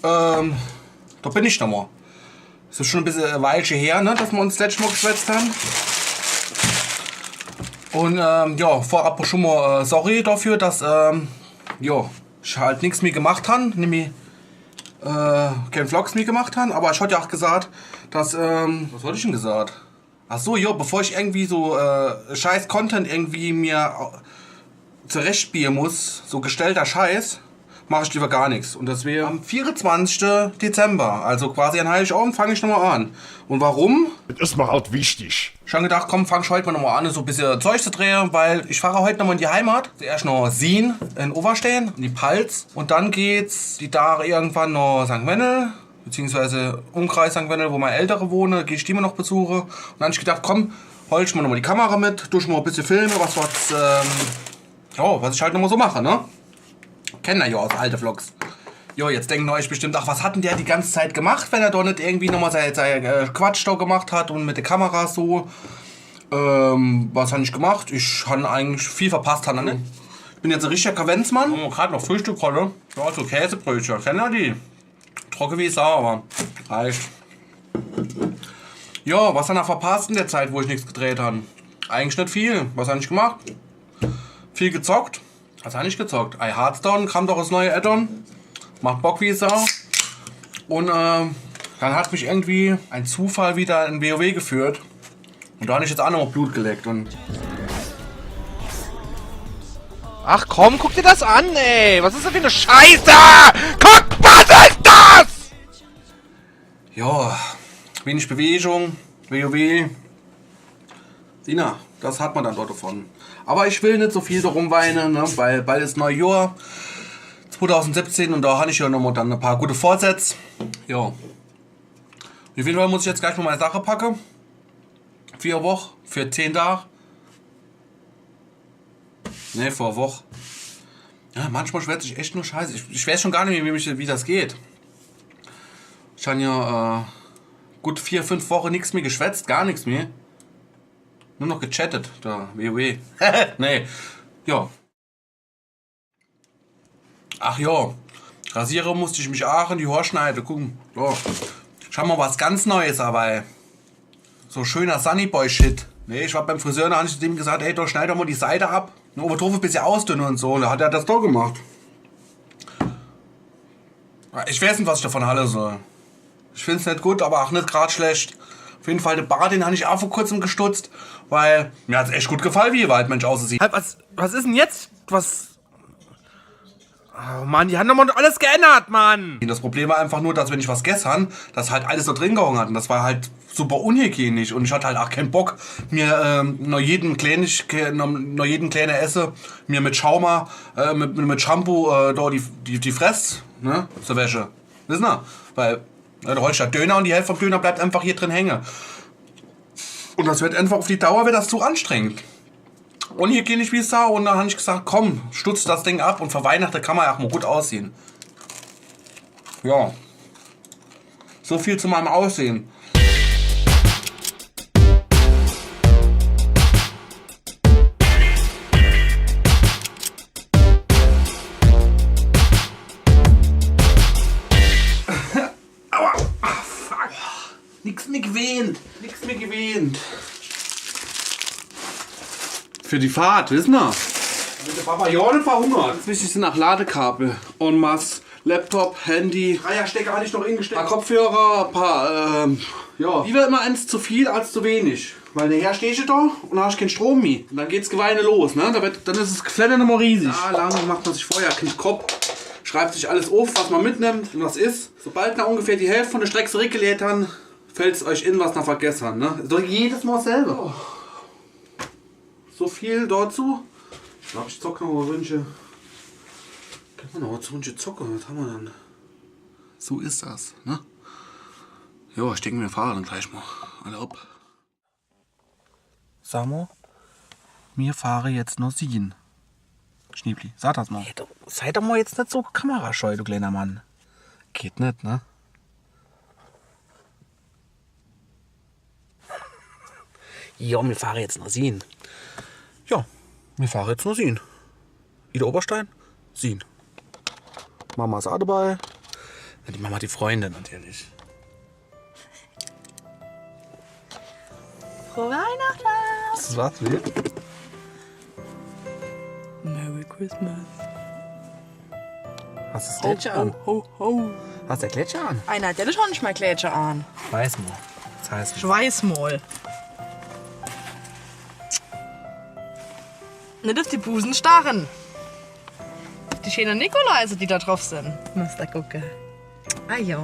da bin ich nochmal. Das ist schon ein bisschen ein Weilchen her, ne, dass wir uns das letzte Mal geschwätzt haben. Und ja, vorab schon mal sorry dafür, dass ja, ich halt nichts mehr gemacht habe, nämlich kein Vlogs mehr gemacht habe. Aber ich hatte ja auch gesagt, dass, was wollte ich denn gesagt? Ach so, ja, bevor ich irgendwie so scheiß Content irgendwie mir zurechtspielen muss, so gestellter Scheiß, mache ich lieber gar nichts. Und deswegen am 24. Dezember, also quasi an Heiligabend, fange ich nochmal an. Und warum? Das ist mir halt wichtig. Schon gedacht, komm, fang ich heute mal nochmal an, so ein bisschen Zeug zu drehen, weil ich fahre heute nochmal in die Heimat. Zuerst noch Sien in Overstehen, in die Palz. Und dann geht's die Tage irgendwann noch St. Wendel, beziehungsweise Umkreis St. Wendel, wo meine Eltern wohnen, gehe ich die mal noch besuche. Und dann habe ich gedacht, komm, hol ich mal nochmal die Kamera mit, durch mal ein bisschen Filme, was ich halt nochmal so mache, ne? Kennen ja aus alte Vlogs. Jo, jetzt denken euch bestimmt, ach, was hat denn der die ganze Zeit gemacht, wenn er doch nicht irgendwie nochmal sein Quatsch da gemacht hat und mit der Kamera so. Was habe ich gemacht? Ich habe eigentlich viel verpasst, ne? Ich bin jetzt ein richtiger Kavenzmann. Oh, gerade noch Frühstück, oder? Ja, so Käsebrötchen. Kennen ja die? Trocken wie Sau, aber reicht. Ja, was habe ich verpasst in der Zeit, wo ich nichts gedreht habe? Eigentlich nicht viel. Was habe ich gemacht? Viel gezockt. Was habe ich gezockt? Hearthstone kam doch das neue Add-on. Macht Bock wie Sau. Und dann hat mich irgendwie ein Zufall wieder in WoW geführt. Und da habe ich jetzt auch noch Blut geleckt. Und Ach komm, guck dir das an, ey! Was ist das für eine Scheiße? Guck, was ist das? ja, wenig Bewegung, WoW. Sina, das hat man dann dort davon. Aber ich will nicht so viel darum weinen, ne? Weil bald ist Neujahr 2017 und da habe ich ja noch mal dann ein paar gute Vorsätze. Ja. Auf jeden Fall muss ich jetzt gleich mal meine Sache packen. 4 Wochen, für 10 Tage. Ne, vor Woche. Ja, manchmal schwätze ich echt nur Scheiße. Ich weiß schon gar nicht mehr, wie das geht. Ich habe ja gut 4, 5 Wochen nichts mehr geschwätzt, gar nichts mehr. Nur noch gechattet, da, WoW. Nee, ja. Ach ja, rasieren musste ich mich auch in die Haare schneiden, gucken. Ja. Ich habe mal was ganz Neues, aber so schöner Sunnyboy-Shit. Nee, ich war beim Friseur, da habe ich dem gesagt, ey, doch schneid doch mal die Seite ab. Nur oben ein bisschen ausdünnen und so. Und da hat er das doch gemacht. Ich weiß nicht, was ich davon halte soll. Ich finde es nicht gut, aber auch nicht gerade schlecht. Auf jeden Fall, den Bart, den habe ich auch vor kurzem gestutzt, weil mir hat es echt gut gefallen, wie ihr Waldmensch aussieht. Was ist denn jetzt? Oh Mann, die haben doch mal alles geändert, Mann! Das Problem war einfach nur, dass wenn ich was gegessen, dass halt alles da drin gehangen hat. Und das war halt super unhygienisch. Und ich hatte halt auch keinen Bock, mir noch jeden kleinen Essen, mir mit Schauma, mit Shampoo da die Fresse, ne, zur Wäsche. Wissen ihr? Weil da holst du halt Döner und die Hälfte vom Döner bleibt einfach hier drin hängen. Und das wird einfach auf die Dauer wird das zu anstrengend. Unhygienisch wie Sau. Und dann habe ich gesagt, komm, stutz das Ding ab und für Weihnachten kann man ja auch mal gut aussehen. Ja. So viel zu meinem Aussehen. Aua. Ah, fuck. Nix mehr gewähnt. Für die Fahrt, wissen wir. Mit der Papa ja nicht verhungert. Ganz wichtig sind auch Ladekabel. En masse. Laptop, Handy. Dreierstecker hatte ich noch ingesteckt. Ein paar Kopfhörer, ein paar, ja. Lieber immer eins zu viel als zu wenig. Weil nachher stehe ich da und dann habe ich keinen Strom mehr. Und dann geht's Geweine los, ne? Dann ist das Geflatter nochmal riesig. Ja, lange macht man sich vorher keinen Kopf. Schreibt sich alles auf, was man mitnimmt und was ist. Sobald nach ungefähr die Hälfte von der Strecke zurückgelegt haben, fällt es euch in, was noch vergessen haben, ne? So jedes Mal selber. Oh. So viel dazu. Ich glaube, ich zocke noch mal Wünsche. Können wir noch mal Wünsche zocken? Was haben wir dann? So ist das, ne? Jo, ich denke mir, fahre dann gleich mal. Alle ab. Samo, mir fahre jetzt noch Sien. Schniebli, sag das mal. Hey, sei doch mal jetzt nicht so kamerascheu, du kleiner Mann. Geht nicht, ne? Ja, wir fahren jetzt nach Sien. Ja, wir fahren jetzt nach Sien. Ida Oberstein, Sien. Mama ist auch dabei. Die Mama, die Freundin natürlich. Frohe Weihnachten! Das war's, wie? Merry Christmas. Hast du das Gletscher an? Ho, ho. Hast du der Gletscher an? Einer hat ja schon nicht mal Gletscher an. Weiß mal. Das heißt, Ich weiß mal. Nicht auf die Busen starren. Die schönen Nikoläuse, die da drauf sind. Müsst ihr gucken. Ah ja.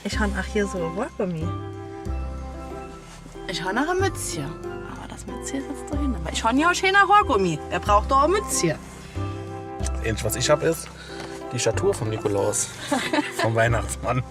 Ich habe auch hier so ein Rohrgummi. Ich habe noch ein Mützchen. Aber das Mützchen sitzt da hinten. Aber ich habe ja auch schöner Rohrgummi. Wer braucht doch ein Mützchen? ähnlich was ich habe ist die Statur vom Nikolaus. Vom Weihnachtsmann.